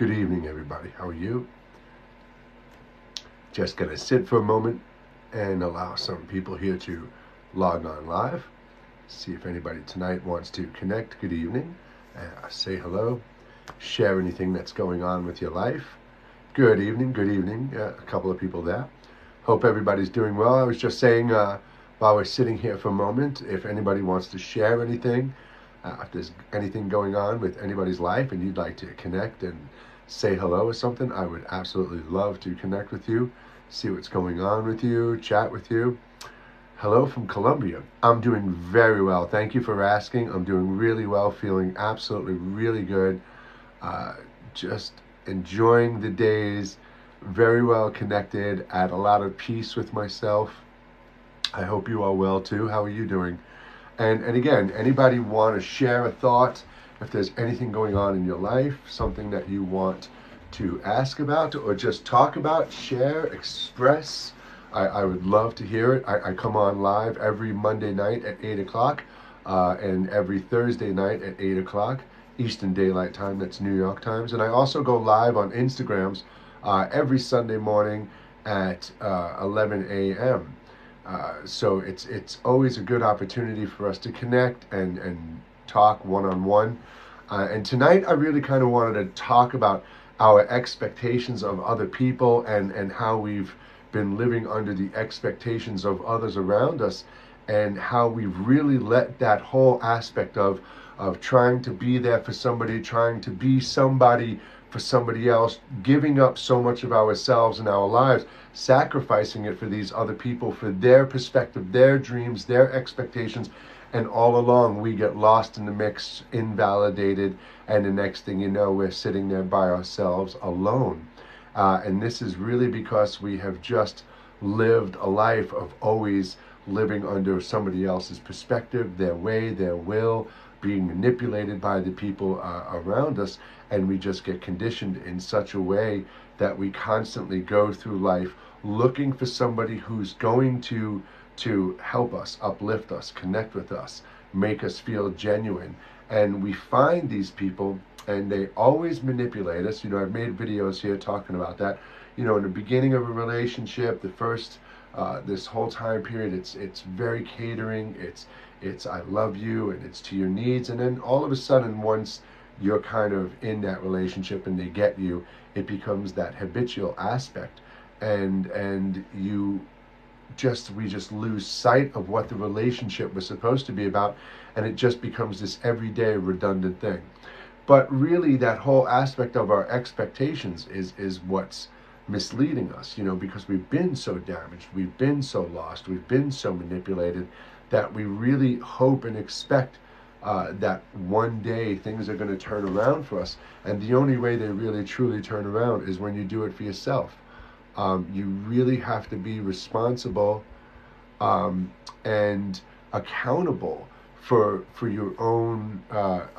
Good evening, everybody. How are you? Just going to sit for a moment and allow some people here to log on live. See if anybody tonight wants to connect. Good evening. Say hello. Share anything that's going on with your life. Good evening. Good evening. A couple of people there. Hope everybody's doing well. I was just saying while we're sitting here for a moment, if anybody wants to share anything, if there's anything going on with anybody's life and you'd like to connect and say hello or something, I would absolutely love to connect with you, see what's going on with you, chat with you. Hello from Colombia. I'm doing very well. Thank you for asking. I'm doing really well, feeling absolutely really good. Just enjoying the days, very well connected, at a lot of peace with myself. I hope you are well too. How are you doing? And again, anybody want to share a thought? If there's anything going on in your life, something that you want to ask about or just talk about, share, express, I would love to hear it. I come on live every Monday night at 8 o'clock and every Thursday night at 8 o'clock Eastern Daylight Time. That's New York times. And I also go live on Instagrams every Sunday morning at 11 a.m. So it's always a good opportunity for us to connect and talk one-on-one. And tonight I really kind of wanted to talk about our expectations of other people and how we've been living under the expectations of others around us, and how we've really let that whole aspect of trying to be there for somebody, trying to be somebody for somebody else, giving up so much of ourselves and our lives, sacrificing it for these other people, for their perspective, their dreams, their expectations, and all along we get lost in the mix, invalidated, and the next thing you know, we're sitting there by ourselves alone. And this is really because we have just lived a life of always living under somebody else's perspective, their way, their will, being manipulated by the people around us, and we just get conditioned in such a way that we constantly go through life looking for somebody who's going to help us, uplift us, connect with us, make us feel genuine. And we find these people and they always manipulate us. I've made videos here talking about that. In the beginning of a relationship, the first this whole time period, it's very catering, it's I love you, and it's to your needs. And then all of a sudden, once you're kind of in that relationship and they get you, it becomes that habitual aspect, and we just lose sight of what the relationship was supposed to be about, and it just becomes this everyday redundant thing. But really, that whole aspect of our expectations is what's misleading us, because we've been so damaged, we've been so lost, we've been so manipulated, that we really hope and expect that one day things are going to turn around for us. And the only way they really truly turn around is when you do it for yourself. You really have to be responsible and accountable for your own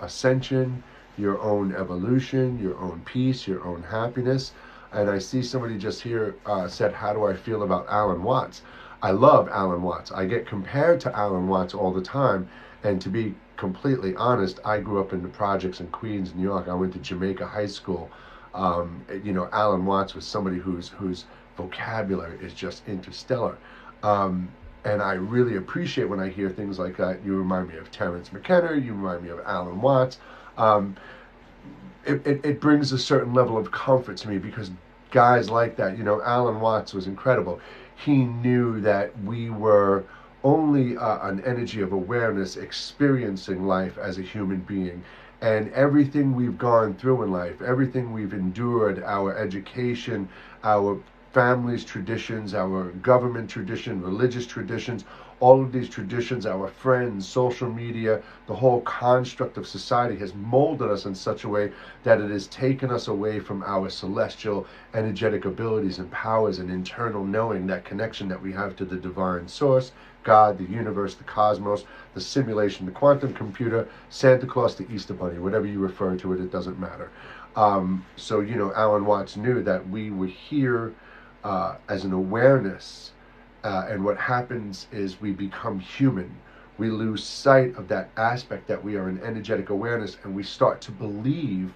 ascension, your own evolution, your own peace, your own happiness. And I see somebody just here said, how do I feel about Alan Watts? I love Alan Watts. I get compared to Alan Watts all the time. And to be completely honest, I grew up in the projects in Queens, New York. I went to Jamaica High School. Alan Watts was somebody whose vocabulary is just interstellar. And I really appreciate when I hear things like that. You remind me of Terence McKenna. You remind me of Alan Watts. It brings a certain level of comfort to me, because guys like that, Alan Watts was incredible. He knew that we were only an energy of awareness experiencing life as a human being. And everything we've gone through in life, everything we've endured, our education, our family's traditions, our government tradition, religious traditions, all of these traditions, our friends, social media, the whole construct of society has molded us in such a way that it has taken us away from our celestial energetic abilities and powers and internal knowing, that connection that we have to the divine source, God, the universe, the cosmos, the simulation, the quantum computer, Santa Claus, the Easter Bunny, whatever you refer to it, it doesn't matter. So Alan Watts knew that we were here as an awareness, and what happens is we become human. We lose sight of that aspect that we are an energetic awareness, and we start to believe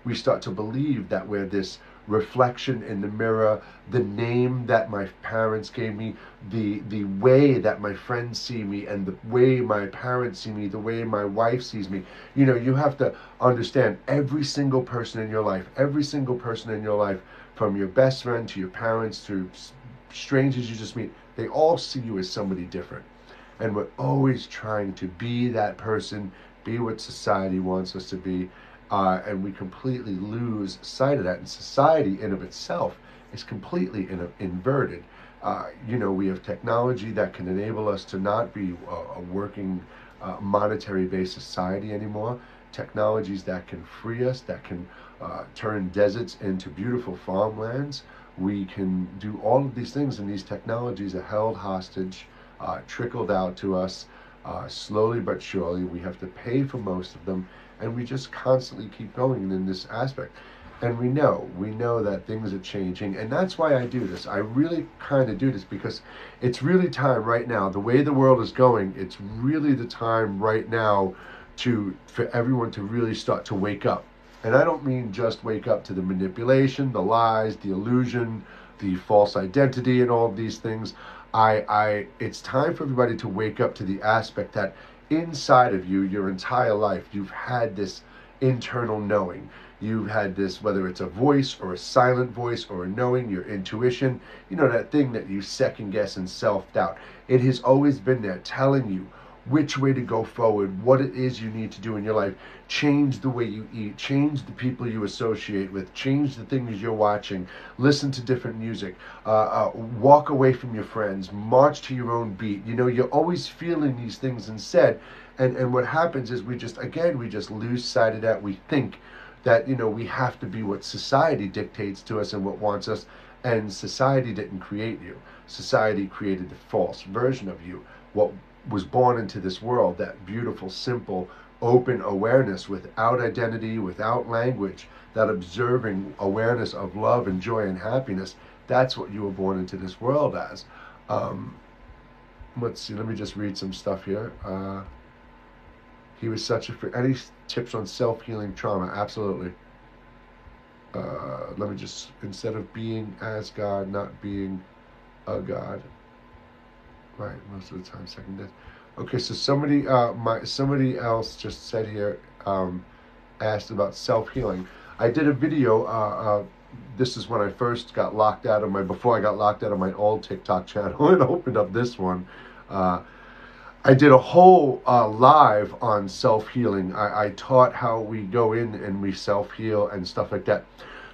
We start to believe that we're this reflection in the mirror, the name that my parents gave me, the way that my friends see me, and the way my parents see me, the way my wife sees me. You have to understand every single person in your life, from your best friend to your parents to strangers you just meet, they all see you as somebody different. And we're always trying to be that person, be what society wants us to be, and we completely lose sight of that. And society in of itself is completely inverted. We have technology that can enable us to not be a working monetary-based society anymore. Technologies that can free us, that can turn deserts into beautiful farmlands. We can do all of these things, and these technologies are held hostage, trickled out to us slowly but surely. We have to pay for most of them, and we just constantly keep going in this aspect. And we know that things are changing, and that's why I do this. I really kind of do this because it's really time right now. The way the world is going, it's really the time right now for everyone to really start to wake up. And I don't mean just wake up to the manipulation, the lies, the illusion, the false identity, and all of these things. It's time for everybody to wake up to the aspect that inside of you, your entire life, you've had this internal knowing. You've had this, whether it's a voice or a silent voice or a knowing, your intuition, that thing that you second guess and self-doubt. It has always been there telling you which way to go forward, what it is you need to do in your life. Change the way you eat, change the people you associate with, change the things you're watching, listen to different music, walk away from your friends, march to your own beat. You're always feeling these things instead. And what happens is we just lose sight of that. We think that, we have to be what society dictates to us and what wants us. And society didn't create you. Society created the false version of you. What was born into this world, that beautiful, simple, open awareness without identity, without language, that observing awareness of love and joy and happiness, that's what you were born into this world as. Let's see, let me just read some stuff here. He was such a... Any tips on self-healing trauma? Absolutely. Let me just... Instead of being as God, not being a God. Right, most of the time, second death. Okay, so somebody else just said here, asked about self-healing. I did a video, this is when I first got locked out of before I got locked out of my old TikTok channel and opened up this one. I did a whole live on self-healing. I taught how we go in and we self-heal and stuff like that.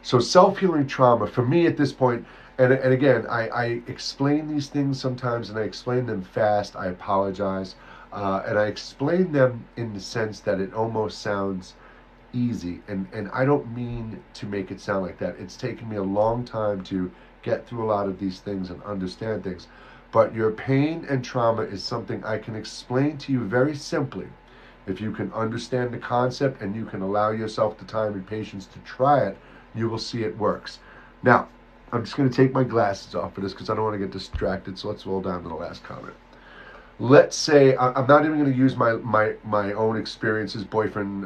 So self-healing trauma, for me at this point, and again, I explain these things sometimes, and I explain them fast. I apologize. And I explain them in the sense that it almost sounds easy. And I don't mean to make it sound like that. It's taken me a long time to get through a lot of these things and understand things. But your pain and trauma is something I can explain to you very simply. If you can understand the concept and you can allow yourself the time and patience to try it, you will see it works. Now, I'm just going to take my glasses off for this because I don't want to get distracted. So let's roll down to the last comment. Let's say I'm not even going to use my own experiences, boyfriend,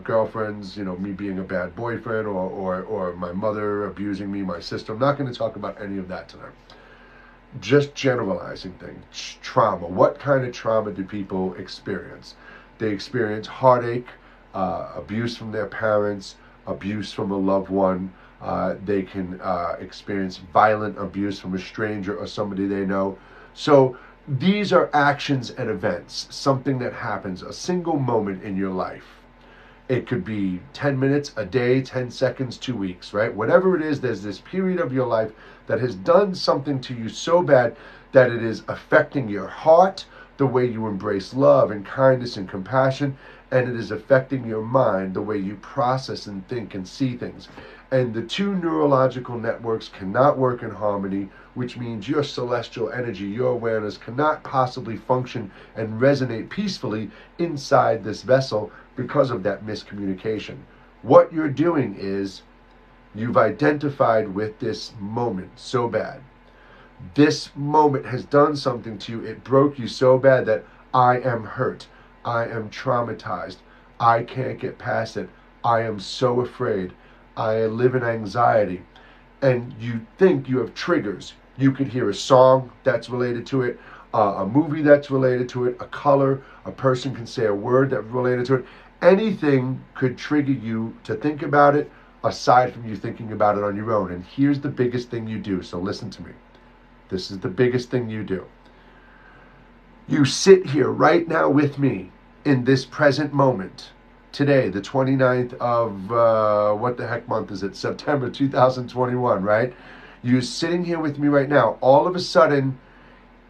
girlfriends, me being a bad boyfriend or my mother abusing me, my sister. I'm not going to talk about any of that tonight. Just generalizing things. Trauma. What kind of trauma do people experience? They experience heartache, abuse from their parents, abuse from a loved one. They can experience violent abuse from a stranger or somebody they know. So these are actions and events, something that happens, a single moment in your life. It could be 10 minutes, a day, 10 seconds, 2 weeks, right? Whatever it is, there's this period of your life that has done something to you so bad that it is affecting your heart, the way you embrace love and kindness and compassion, and it is affecting your mind, the way you process and think and see things. And the two neurological networks cannot work in harmony, which means your celestial energy, your awareness cannot possibly function and resonate peacefully inside this vessel because of that miscommunication. What you're doing is you've identified with this moment so bad. This moment has done something to you. It broke you so bad that I am hurt. I am traumatized. I can't get past it. I am so afraid. I live in anxiety. And you think you have triggers. You could hear a song that's related to it, a movie that's related to it, a color, a person can say a word that's related to it. Anything could trigger you to think about it aside from you thinking about it on your own. And here's the biggest thing you do. So listen to me. This is the biggest thing you do. You sit here right now with me in this present moment. Today, the 29th of, what the heck month is it? September 2021, right? You're sitting here with me right now. All of a sudden,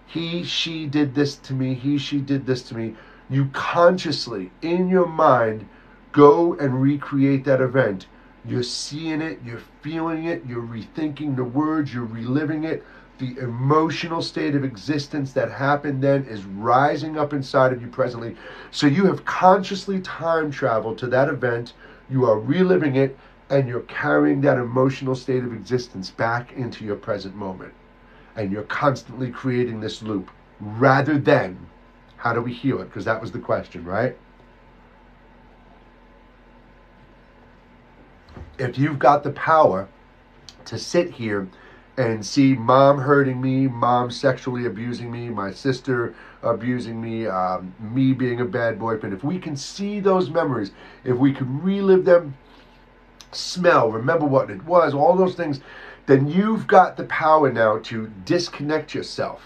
he, she did this to me. He, she did this to me. You consciously, in your mind, go and recreate that event. You're seeing it. You're feeling it. You're rethinking the words. You're reliving it. The emotional state of existence that happened then is rising up inside of you presently. So you have consciously time traveled to that event. You are reliving it, and you're carrying that emotional state of existence back into your present moment. And you're constantly creating this loop rather than, how do we heal it? Because that was the question, right? If you've got the power to sit here and see mom hurting me, mom sexually abusing me, my sister abusing me, me being a bad boyfriend. If we can see those memories, if we can relive them, smell, remember what it was, all those things, then you've got the power now to disconnect yourself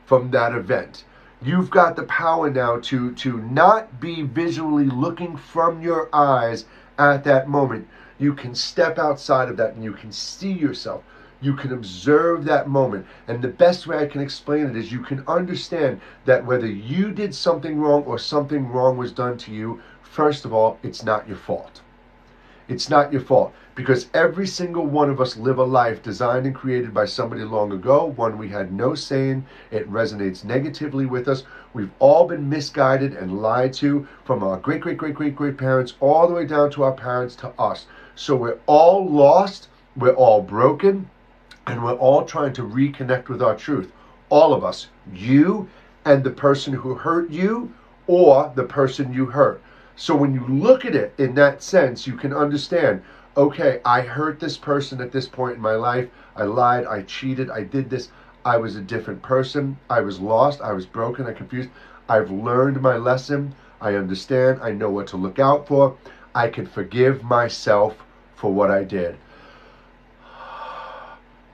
from that event. You've got the power now to not be visually looking from your eyes at that moment. You can step outside of that and you can see yourself. You can observe that moment. And the best way I can explain it is you can understand that whether you did something wrong or something wrong was done to you, first of all, it's not your fault. It's not your fault, because every single one of us live a life designed and created by somebody long ago, one we had no say in. It resonates negatively with us. We've all been misguided and lied to from our great parents all the way down to our parents to us. So we're all lost, we're all broken, and we're all trying to reconnect with our truth. All of us, you and the person who hurt you or the person you hurt. So when you look at it in that sense, you can understand, okay, I hurt this person at this point in my life. I lied, I cheated, I did this. I was a different person. I was lost, I was broken, I confused. I've learned my lesson. I understand, I know what to look out for. I can forgive myself for what I did.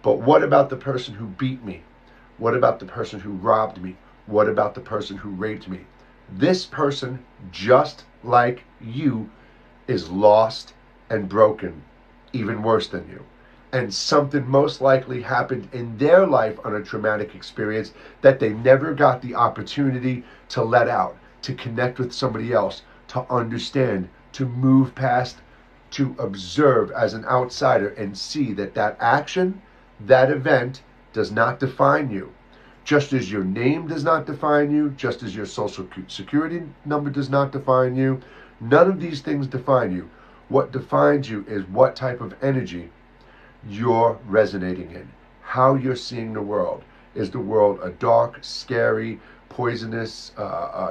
But what about the person who beat me? What about the person who robbed me? What about the person who raped me? This person, just like you, is lost and broken, even worse than you. And something most likely happened in their life on a traumatic experience that they never got the opportunity to let out, to connect with somebody else, to understand, to move past, to observe as an outsider and see that that action, that event does not define you. Just as your name does not define you, just as your social security number does not define you, none of these things define you. What defines you is what type of energy you're resonating in, how you're seeing the world. Is the world a dark, scary, poisonous,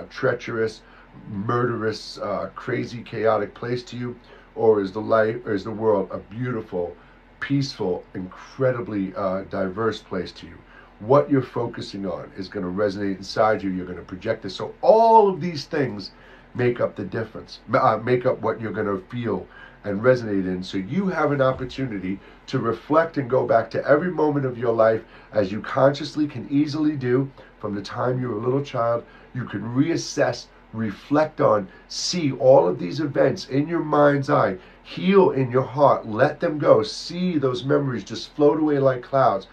treacherous, murderous, crazy, chaotic place to you? Or is the world a beautiful, peaceful, incredibly diverse place to you? What you're focusing on is going to resonate inside you. You're going to project this. So all of these things make up the difference, make up what you're going to feel and resonate in. So you have an opportunity to reflect and go back to every moment of your life, as you consciously can easily do from the time you were a little child. You can reassess, reflect on, see all of these events in your mind's eye, heal in your heart, let them go, see those memories just float away like clouds.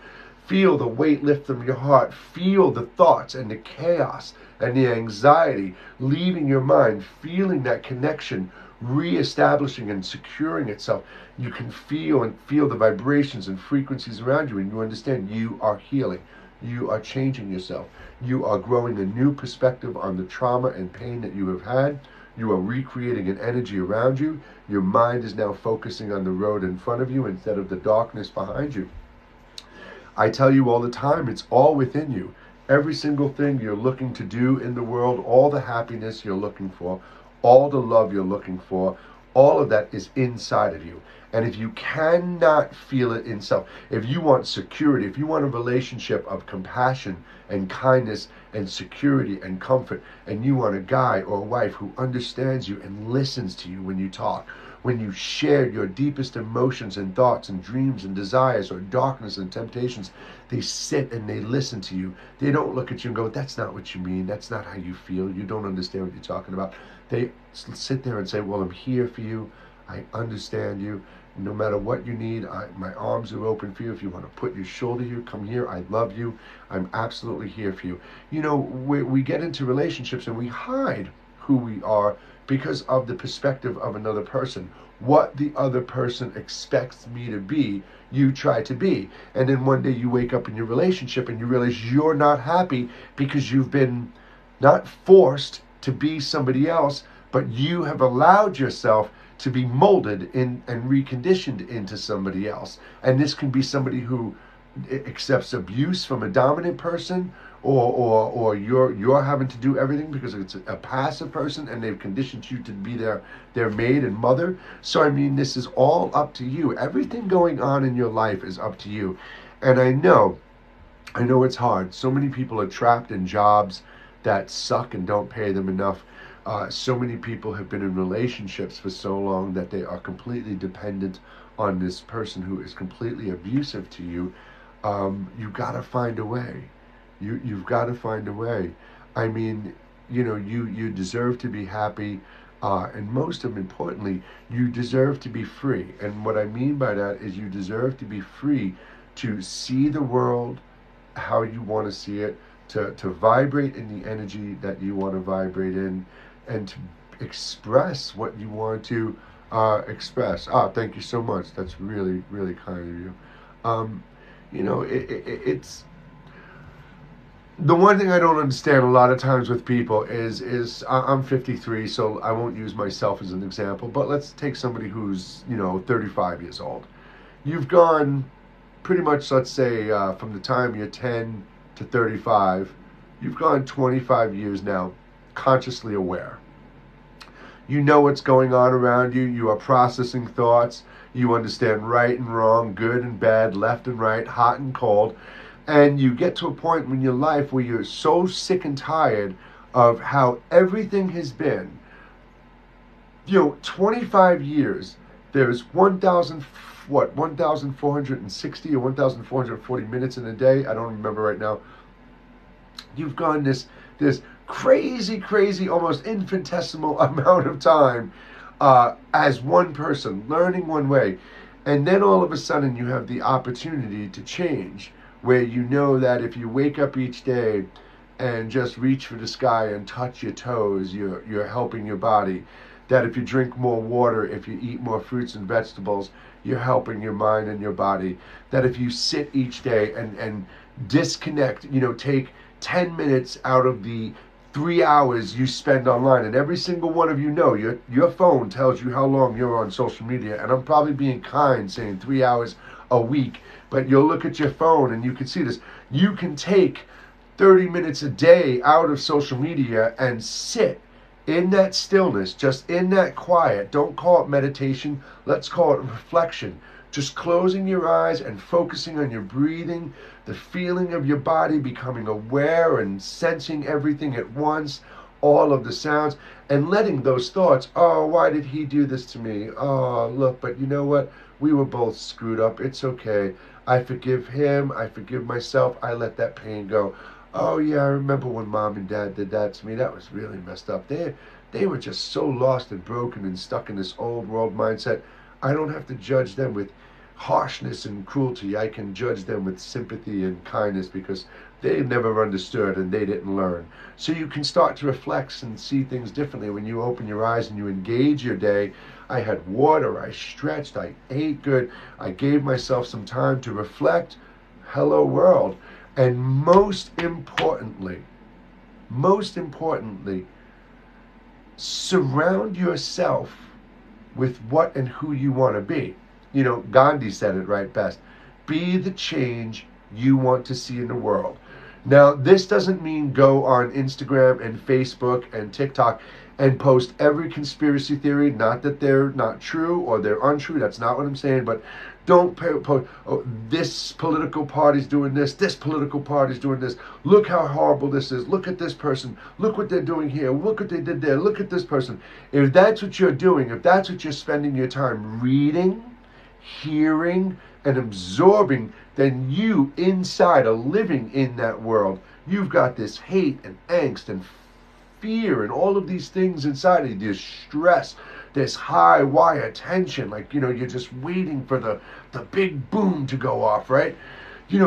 Feel the weight lift from your heart. Feel the thoughts and the chaos and the anxiety leaving your mind. Feeling that connection, reestablishing and securing itself. You can feel the vibrations and frequencies around you, and you understand you are healing. You are changing yourself. You are growing a new perspective on the trauma and pain that you have had. You are recreating an energy around you. Your mind is now focusing on the road in front of you instead of the darkness behind you. I tell you all the time, it's all within you. Every single thing you're looking to do in the world, all the happiness you're looking for, all the love you're looking for, All of that is inside of you. And if you cannot feel it in self, if you want security, if you want a relationship of compassion and kindness and security and comfort, and you want a guy or a wife who understands you and listens to you when you talk, when you share your deepest emotions and thoughts and dreams and desires or darkness and temptations, they sit and they listen to you. They don't look at you and go, that's not what you mean. That's not how you feel. You don't understand what you're talking about. They sit there and say, well, I'm here for you. I understand you. No matter what you need, my arms are open for you. If you want to put your shoulder here, come here. I love you. I'm absolutely here for you. You know, we get into relationships and we hide who we are because of the perspective of another person. What the other person expects me to be, you try to be. And then one day you wake up in your relationship and you realize you're not happy because you've been not forced to be somebody else, but you have allowed yourself to be molded in and reconditioned into somebody else. And this can be somebody who accepts abuse from a dominant person, or you're having to do everything because it's a passive person and they've conditioned you to be their maid and mother. So I mean, this is all up to you. Everything going on in your life is up to you. And I know it's hard. So many people are trapped in jobs that suck and don't pay them enough. So many people have been in relationships for so long that they are completely dependent on this person who is completely abusive to you. You've got to find a way. You've got to find a way. I mean, you deserve to be happy, and most importantly, you deserve to be free. And what I mean by that is you deserve to be free to see the world how you want to see it, to vibrate in the energy that you want to vibrate in, and to express what you want to express. Thank you so much. That's really, really kind of you. It's the one thing I don't understand a lot of times with people is I'm 53, so I won't use myself as an example, but let's take somebody who's 35 years old. You've gone pretty much, let's say, from the time you're 10 to 35, you've gone 25 years now consciously aware. You know what's going on around you. You are processing thoughts. You understand right and wrong, good and bad, left and right, hot and cold. And you get to a point in your life where you're so sick and tired of how everything has been. 25 years, there's 1,460 or 1,440 minutes in a day. I don't remember right now. You've gone this crazy, almost infinitesimal amount of time as one person, learning one way. And then all of a sudden you have the opportunity to change, where you know that if you wake up each day and just reach for the sky and touch your toes, you're helping your body. That if you drink more water, if you eat more fruits and vegetables, you're helping your mind and your body. That if you sit each day and disconnect, take 10 minutes out of the 3 hours you spend online, and every single one of your phone tells you how long you're on social media, and I'm probably being kind saying 3 hours a week, but you'll look at your phone and you can see this. You can take 30 minutes a day out of social media and sit in that stillness, just in that quiet. Don't call it meditation, let's call it reflection. Just closing your eyes and focusing on your breathing, the feeling of your body, becoming aware and sensing everything at once, all of the sounds, and letting those thoughts, oh, why did he do this to me? Oh, look, but you know what? We were both screwed up. It's okay. I forgive him. I forgive myself. I let that pain go. Oh, yeah, I remember when mom and dad did that to me. That was really messed up. They were just so lost and broken and stuck in this old world mindset. I don't have to judge them with harshness and cruelty. I can judge them with sympathy and kindness because they never understood and they didn't learn. So you can start to reflect and see things differently when you open your eyes and you engage your day. I had water, I stretched, I ate good, I gave myself some time to reflect. Hello world. And most importantly, surround yourself with what and who you want to be. Gandhi said it right best. Be the change you want to see in the world. Now, this doesn't mean go on Instagram and Facebook and TikTok and post every conspiracy theory. Not that they're not true or they're untrue. That's not what I'm saying. But don't post, oh, this political party's doing this political party's doing this. Look how horrible this is. Look at this person. Look what they're doing here. Look what they did there. Look at this person. If that's what you're doing, if that's what you're spending your time reading, hearing, and absorbing, then you inside are living in that world. You've got this hate and angst and fear and all of these things inside of you, this stress, this high wire tension, like, you're just waiting for the big boom to go off, right?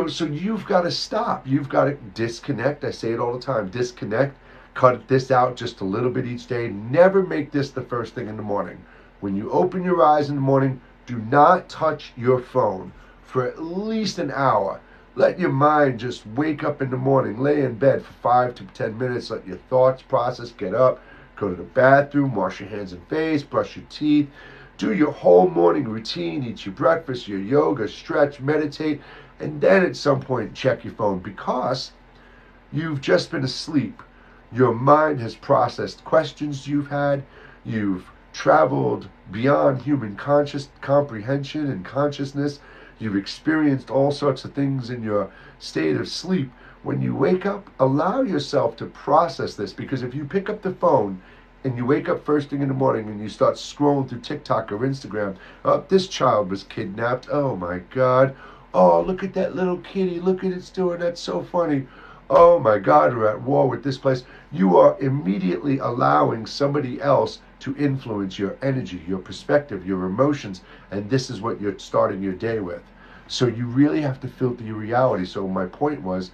So you've got to stop. You've got to disconnect. I say it all the time, disconnect, cut this out just a little bit each day. Never make this the first thing in the morning. When you open your eyes in the morning, do not touch your phone for at least an hour. Let your mind just wake up in the morning, lay in bed for 5 to 10 minutes, let your thoughts process, get up, go to the bathroom, wash your hands and face, brush your teeth, do your whole morning routine, eat your breakfast, your yoga, stretch, meditate, and then at some point check your phone, because you've just been asleep. Your mind has processed questions you've had. You've traveled beyond human comprehension and consciousness. You've experienced all sorts of things in your state of sleep. When you wake up, allow yourself to process this, because if you pick up the phone and you wake up first thing in the morning and you start scrolling through TikTok or Instagram, oh, this child was kidnapped, oh my God, oh, look at that little kitty, look at it's doing, that's so funny, oh my God, we're at war with this place. You are immediately allowing somebody else to influence your energy, your perspective, your emotions, and this is what you're starting your day with. So you really have to filter your reality. So my point was,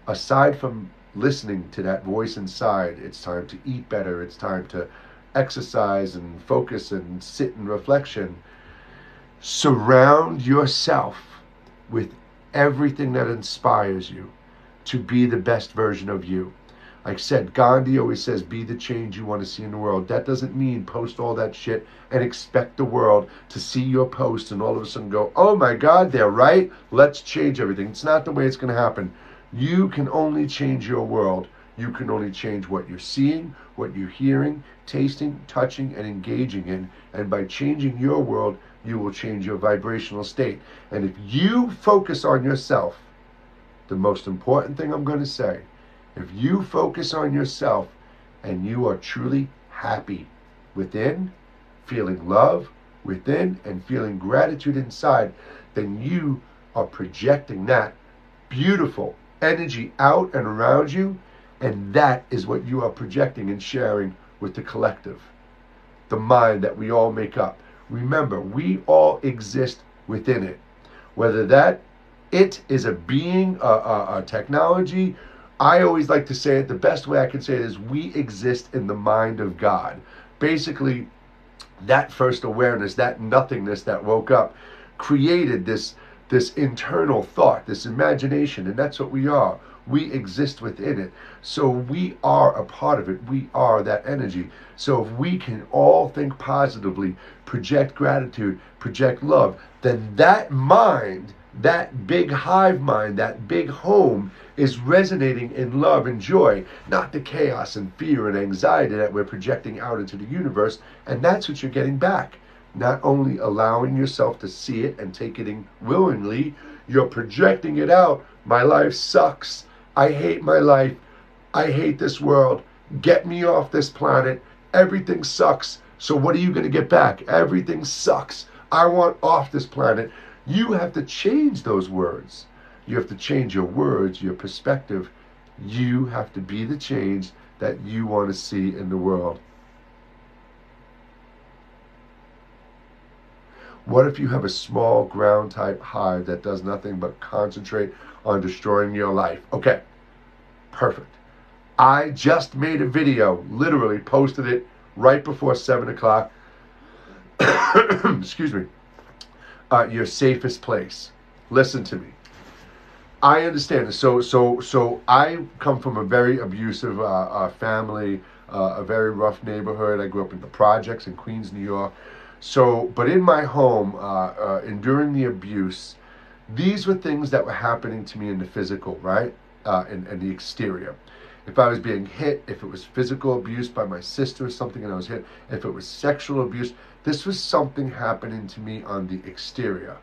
aside from listening to that voice inside, it's time to eat better, it's time to exercise and focus and sit in reflection. Surround yourself with everything that inspires you to be the best version of you. Like I said, Gandhi always says, be the change you want to see in the world. That doesn't mean post all that shit and expect the world to see your post and all of a sudden go, oh my God, they're right, let's change everything. It's not the way it's going to happen. You can only change your world. You can only change what you're seeing, what you're hearing, tasting, touching, and engaging in. And by changing your world, you will change your vibrational state. And if you focus on yourself, the most important thing I'm going to say, if you focus on yourself and you are truly happy within, feeling love within, and feeling gratitude inside, then you are projecting that beautiful energy out and around you, and that is what you are projecting and sharing with the collective, the mind that we all make up. Remember, we all exist within it. Whether that it is a being, a technology, I always like to say it, the best way I can say it is, we exist in the mind of God. Basically, that first awareness, that nothingness that woke up, created this internal thought, this imagination, and that's what we are. We exist within it. So we are a part of it. We are that energy. So if we can all think positively, project gratitude, project love, then that mind, that big hive mind, that big home, is resonating in love and joy, not the chaos and fear and anxiety that we're projecting out into the universe. And that's what you're getting back. Not only allowing yourself to see it and take it in willingly, you're projecting it out. My life sucks. I hate my life. I hate this world. Get me off this planet. Everything sucks. So what are you going to get back? Everything sucks. I want off this planet. You have to change those words. You have to change your words, your perspective. You have to be the change that you want to see in the world. What if you have a small ground type hive that does nothing but concentrate on destroying your life? Okay, perfect. I just made a video, literally posted it right before 7 o'clock. Excuse me. Your safest place. Listen to me. I understand. So I come from a very abusive family, a very rough neighborhood. I grew up in the projects in Queens, New York. So, but in my home, enduring the abuse, these were things that were happening to me in the physical, right? And the exterior. if I was being hit, if it was physical abuse by my sister or something and I was hit, if it was sexual abuse, this was something happening to me on the exterior.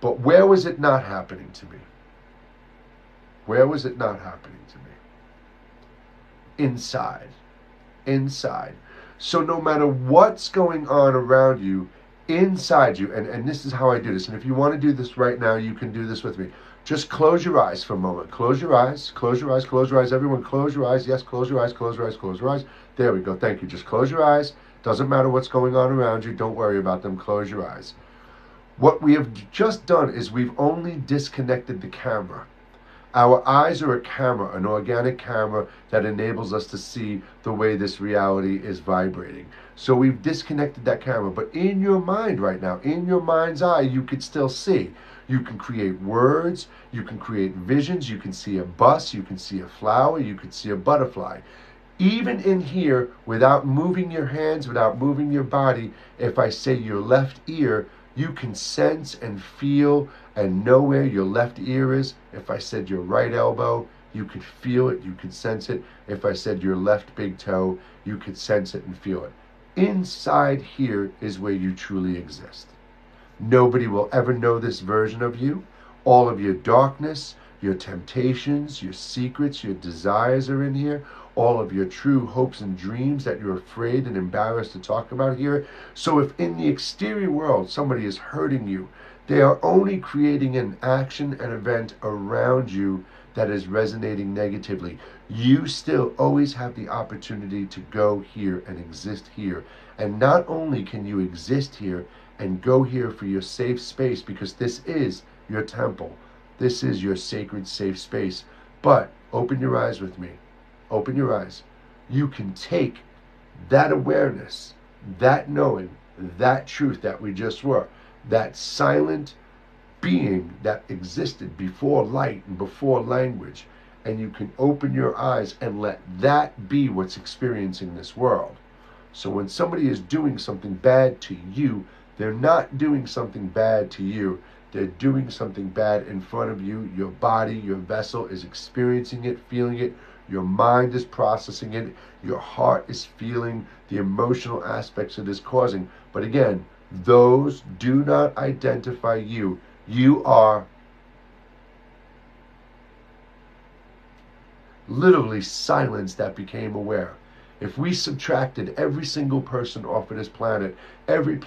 But where was it not happening to me? Where was it not happening to me? Inside. Inside. So no matter what's going on around you, inside you, and this is how I do this, and if you want to do this right now, you can do this with me. Just close your eyes for a moment. Close your eyes, close your eyes, close your eyes. Everyone close your eyes. Yes, close your eyes, close your eyes, close your eyes. There we go. Thank you. Just close your eyes. Doesn't matter what's going on around you. Don't worry about them. Close your eyes. What we have just done is we've only disconnected the camera. Our eyes are a camera, an organic camera that enables us to see the way this reality is vibrating. So we've disconnected that camera. But in your mind right now, in your mind's eye, you could still see. You can create words, you can create visions, you can see a bus, you can see a flower, you can see a butterfly. Even in here, without moving your hands, without moving your body, if I say your left ear, you can sense and feel and know where your left ear is. If I said your right elbow, you could feel it, you could sense it. If I said your left big toe, you could sense it and feel it. Inside here is where you truly exist. Nobody will ever know this version of you. All of your darkness, your temptations, your secrets, your desires are in here. All of your true hopes and dreams that you're afraid and embarrassed to talk about here. So if in the exterior world somebody is hurting you, they are only creating an action, an event around you that is resonating negatively. You still always have the opportunity to go here and exist here. And not only can you exist here and go here for your safe space, because this is your temple. This is your sacred safe space. But open your eyes with me. Open your eyes. You can take that awareness, that knowing, that truth that we just were, that silent being that existed before light and before language, and you can open your eyes and let that be what's experiencing this world. So when somebody is doing something bad to you, they're not doing something bad to you. They're doing something bad in front of you. Your body, your vessel is experiencing it, feeling it. Your mind is processing it. Your heart is feeling the emotional aspects it is causing. But again, those do not identify you. You are literally silence that became aware. If we subtracted every single person off of this planet, every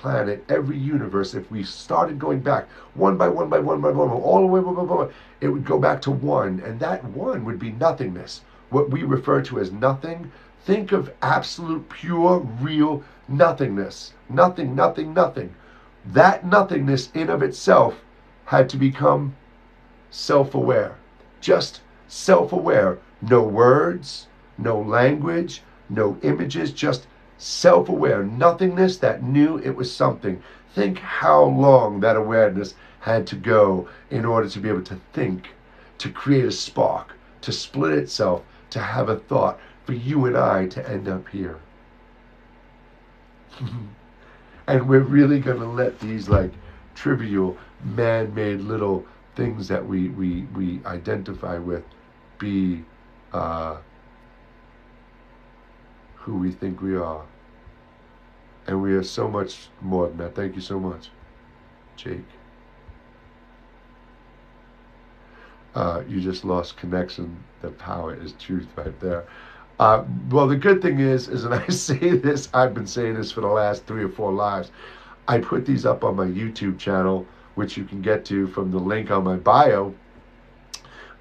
universe, if we started going back one by one, all the way, blah, blah, blah, it would go back to one, and that one would be nothingness. What we refer to as nothing, think of absolute, pure, real nothingness. Nothing, nothing, nothing. That nothingness in of itself had to become self-aware. Just self-aware. No words, no language, no images, just self-aware nothingness that knew it was something. Think how long that awareness had to go in order to be able to think, to create a spark, to split itself, to have a thought, for you and I to end up here. And we're really going to let these like trivial, man-made little things that we identify with be who we think we are. And we are so much more than that. Thank you so much, Jake. You just lost connection. The power is truth right there. Well, the good thing is, and I say this, I've been saying this for the last 3 or 4 lives. I put these up on my YouTube channel, which you can get to from the link on my bio.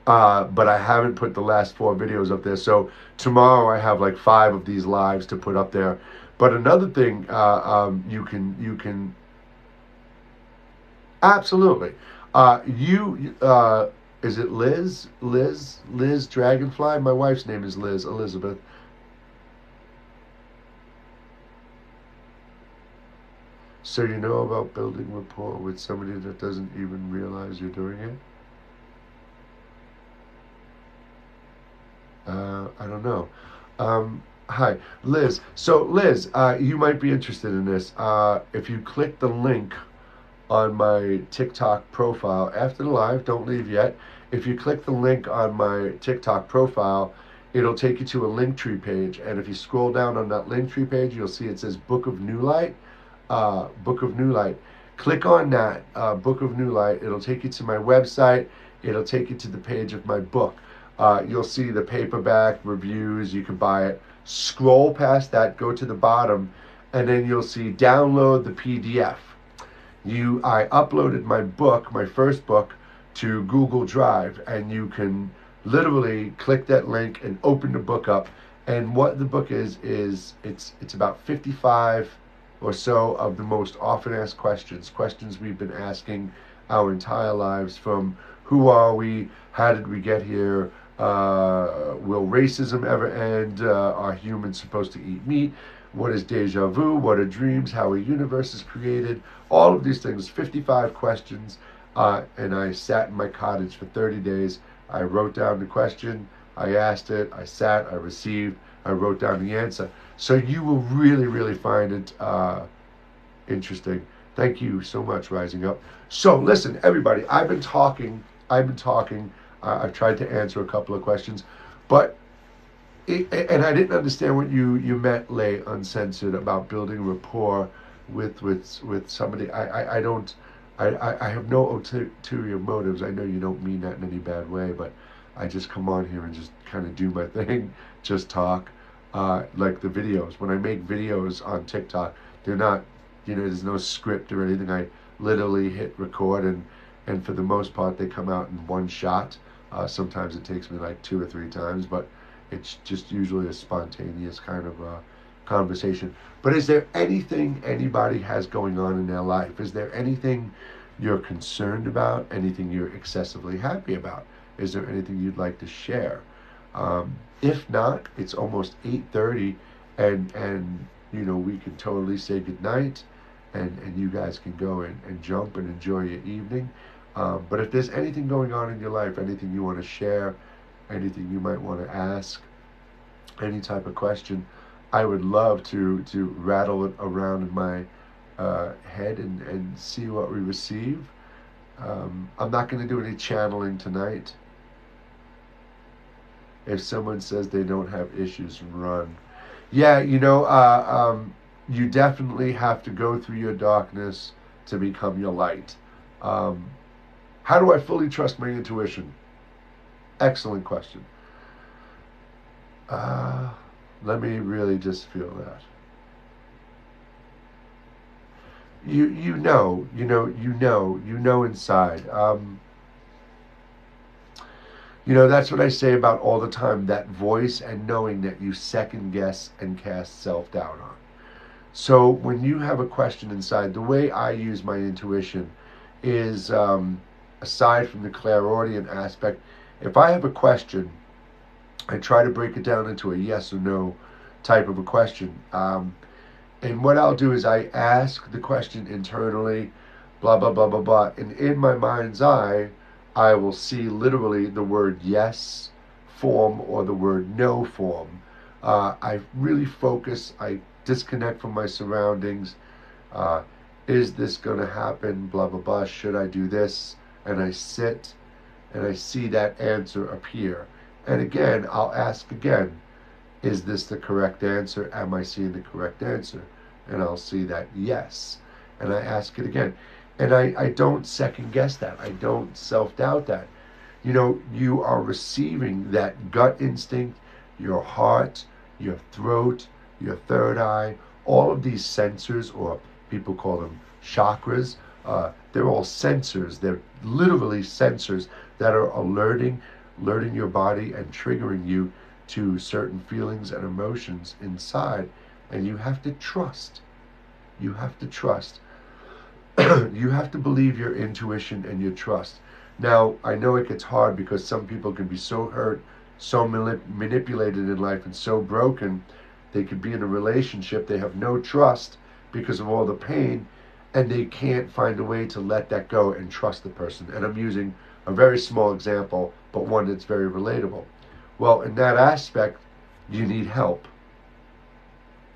But I haven't put the last 4 videos up there. So tomorrow I have like 5 of these lives to put up there. But another thing, you can absolutely, is it Liz? Liz Dragonfly? My wife's name is Liz, Elizabeth. So you know about building rapport with somebody that doesn't even realize you're doing it? I don't know. Hi, Liz. So Liz, you might be interested in this. If you click the link on my TikTok profile after the live, don't leave yet. If you click the link on my TikTok profile, it'll take you to a Linktree page. And if you scroll down on that Linktree page, you'll see it says Book of New Light. Book of New Light. Click on that, Book of New Light. It'll take you to my website. It'll take you to the page of my book. You'll see the paperback reviews. You can buy it. Scroll past that, go to the bottom, and then you'll see download the PDF. I uploaded my book, my first book, to Google Drive, and you can literally click that link and open the book up. And what the book is it's about 55 or so of the most often asked questions we've been asking our entire lives, from who are we, how did we get here, will racism ever end, are humans supposed to eat meat, what is deja vu, what are dreams, how a universe is created, all of these things, 55 questions. And I sat in my cottage for 30 days. I wrote down the question, I asked it, I sat, I received, I wrote down the answer. So you will really, really find it interesting. Thank you so much, Rising Up. So listen, everybody, I've been talking. I've tried to answer a couple of questions, but and I didn't understand what you meant, Lay Uncensored, about building rapport with somebody. I have no ulterior motives. I know you don't mean that in any bad way, but I just come on here and just kind of do my thing, just talk. Like the videos. When I make videos on TikTok, they're not, there's no script or anything. I literally hit record, and for the most part, they come out in one shot. Sometimes it takes me like 2 or 3 times, but it's just usually a spontaneous kind of conversation. But is there anything anybody has going on in their life? Is there anything you're concerned about? Anything you're excessively happy about? Is there anything you'd like to share? If not, it's almost 8:30, and we can totally say goodnight, and you guys can go and jump and enjoy your evening. But if there's anything going on in your life, anything you want to share, anything you might want to ask, any type of question, I would love to rattle it around in my head and see what we receive. I'm not going to do any channeling tonight. If someone says they don't have issues, run. Yeah, you definitely have to go through your darkness to become your light. How do I fully trust my intuition? Excellent question. Let me really just feel that. You know inside. That's what I say about all the time, that voice and knowing that you second guess and cast self-doubt on. So when you have a question inside, the way I use my intuition is, aside from the clairaudient aspect, if I have a question, I try to break it down into a yes or no type of a question. And what I'll do is I ask the question internally, blah, blah, blah, blah, blah. And in my mind's eye, I will see literally the word yes form or the word no form. I really focus. I disconnect from my surroundings. Is this going to happen? Blah, blah, blah. Should I do this? And I sit and I see that answer appear. And again, I'll ask again, is this the correct answer? Am I seeing the correct answer? And I'll see that yes. And I ask it again. And I don't second guess that. I don't self-doubt that. You are receiving that gut instinct, your heart, your throat, your third eye, all of these sensors, or people call them chakras. They're all sensors. They're literally sensors that are alerting your body and triggering you to certain feelings and emotions inside. And you have to trust. You have to trust. You have to believe your intuition and your trust. Now, I know it gets hard because some people can be so hurt, so manipulated in life, and so broken. They could be in a relationship, they have no trust because of all the pain, and they can't find a way to let that go and trust the person. And I'm using a very small example, but one that's very relatable. Well, in that aspect, you need help.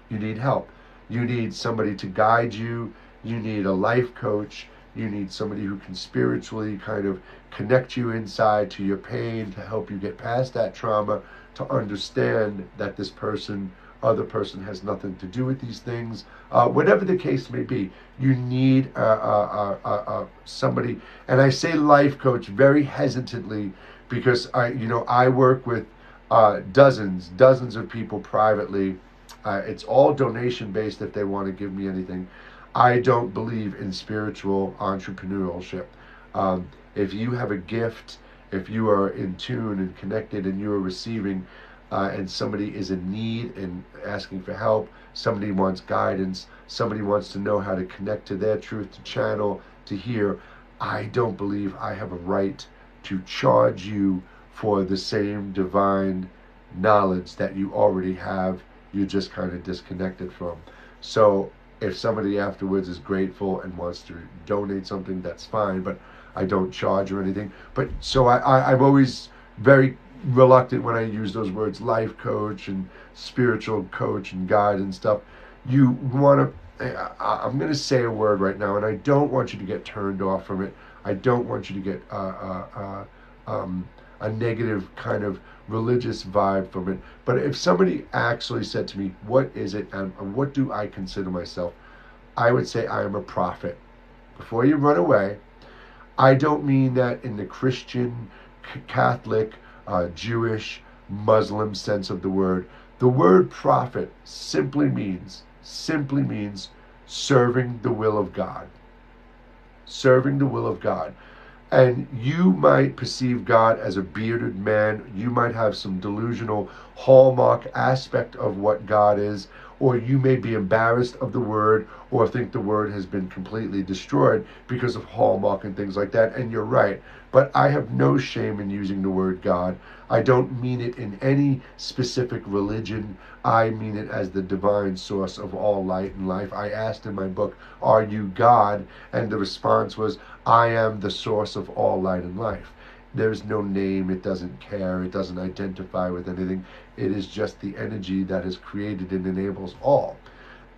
You need help. You need somebody to guide you. You need a life coach. You need somebody who can spiritually kind of connect you inside to your pain, to help you get past that trauma, to understand that this other person has nothing to do with these things. Whatever the case may be, you need somebody. And I say life coach very hesitantly because I work with dozens of people privately. It's all donation based if they want to give me anything. I don't believe in spiritual entrepreneurship. If you have a gift, if you are in tune and connected and you are receiving, and somebody is in need and asking for help, somebody wants guidance, somebody wants to know how to connect to their truth, to channel, to hear, I don't believe I have a right to charge you for the same divine knowledge that you already have, you're just kind of disconnected from. So if somebody afterwards is grateful and wants to donate something, that's fine, but I don't charge or anything. But so I'm always very reluctant when I use those words, life coach and spiritual coach and guide and stuff. You want to, I'm going to say a word right now, and I don't want you to get turned off from it. I don't want you to get a negative kind of religious vibe from it. But if somebody actually said to me, what is it and what do I consider myself? I would say I am a prophet. Before you run away, I don't mean that in the Christian, Catholic, Jewish, Muslim sense of the word. The word prophet simply means serving the will of God. Serving the will of God. And you might perceive God as a bearded man. You might have some delusional hallmark aspect of what God is, or you may be embarrassed of the word or think the word has been completely destroyed because of hallmark and things like that. And you're right. But I have no shame in using the word God. I don't mean it in any specific religion. I mean it as the divine source of all light and life. I asked in my book, are you God? And the response was, I am the source of all light and life. There's no name. It doesn't care. It doesn't identify with anything. It is just the energy that is created and enables all.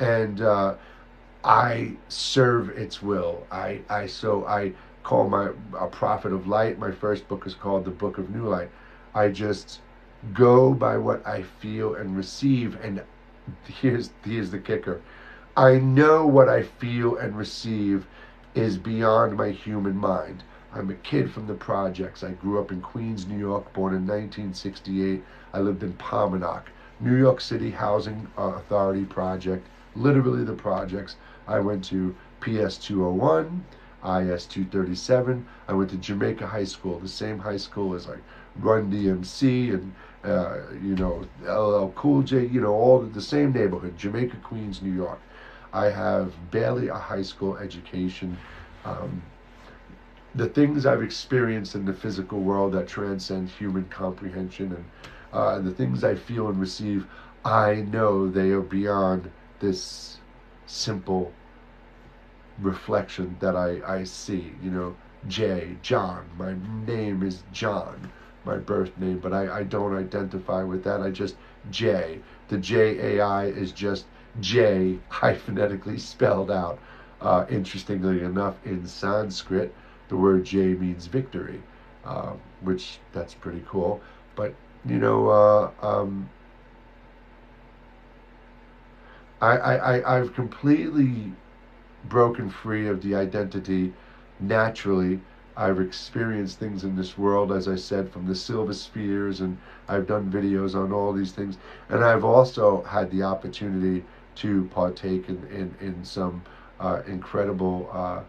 And I serve its will. I call my a prophet of light. My first book is called the Book of New Light. I just go by what I feel and receive. And here's the kicker. I know what I feel and receive is beyond my human mind. I'm a kid from the projects. I grew up in Queens, New York, born in 1968. I lived in Pominock, New York City Housing Authority project, literally the projects. I went to PS 201, IS 237. I went to Jamaica High School, the same high school as like Run DMC and LL Cool J, all the same neighborhood, Jamaica, Queens, New York. I have barely a high school education. The things I've experienced in the physical world that transcend human comprehension and the things I feel and receive, I know they are beyond this simple reflection that I see. John, my name is John, my birth name, but I don't identify with that. I just J. The J-A-I is just J hyphenetically spelled out. Interestingly enough, in Sanskrit, the word J means victory, which that's pretty cool. But I've completely broken free of the identity naturally. I've experienced things in this world, as I said, from the silver spheres, and I've done videos on all these things. And I've also had the opportunity to partake in some incredible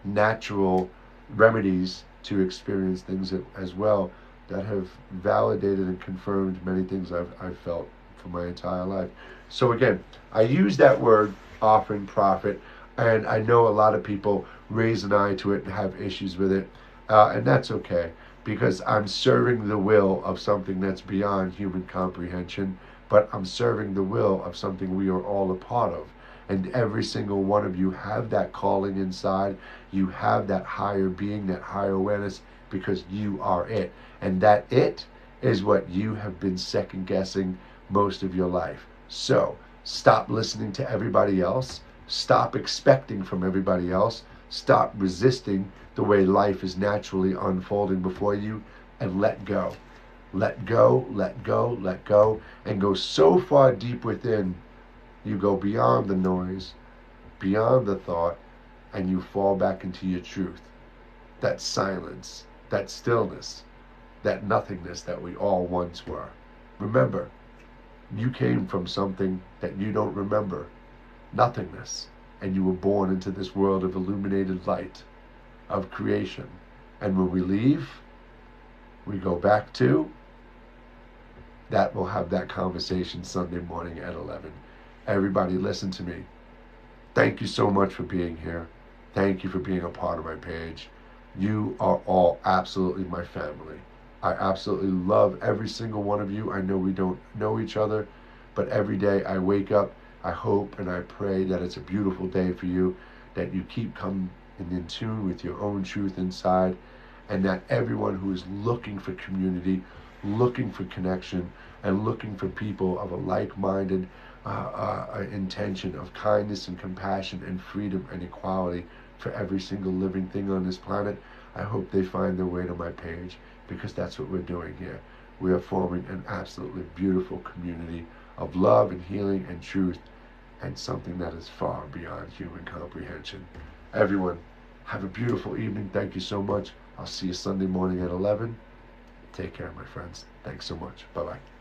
natural remedies to experience things as well that have validated and confirmed many things I've felt for my entire life. So again, I use that word often, prophet, and I know a lot of people raise an eye to it and have issues with it, and that's okay, because I'm serving the will of something that's beyond human comprehension, but I'm serving the will of something we are all a part of. And every single one of you have that calling inside. You have that higher being, that higher awareness, because you are it. And that it is what you have been second guessing most of your life. So stop listening to everybody else. Stop expecting from everybody else. Stop resisting the way life is naturally unfolding before you, and let go. Let go, let go, let go, and go so far deep within. You go beyond the noise, beyond the thought, and you fall back into your truth. That silence, that stillness, that nothingness that we all once were. Remember, you came from something that you don't remember, nothingness, and you were born into this world of illuminated light, of creation. And when we leave, we go back to that. We'll have that conversation Sunday morning at 11. Everybody, listen to me. Thank you so much for being here. Thank you for being a part of my page. You are all absolutely my family. I absolutely love every single one of you. I know we don't know each other, but every day I wake up, I hope and I pray that it's a beautiful day for you, that you keep coming in tune with your own truth inside, and that everyone who is looking for community, looking for connection, and looking for people of a like-minded intention of kindness and compassion and freedom and equality for every single living thing on this planet, I hope they find their way to my page, because that's what we're doing here. We are forming an absolutely beautiful community of love and healing and truth, and something that is far beyond human comprehension. Everyone, have a beautiful evening. Thank you so much. I'll see you Sunday morning at 11. Take care, my friends. Thanks so much. Bye-bye.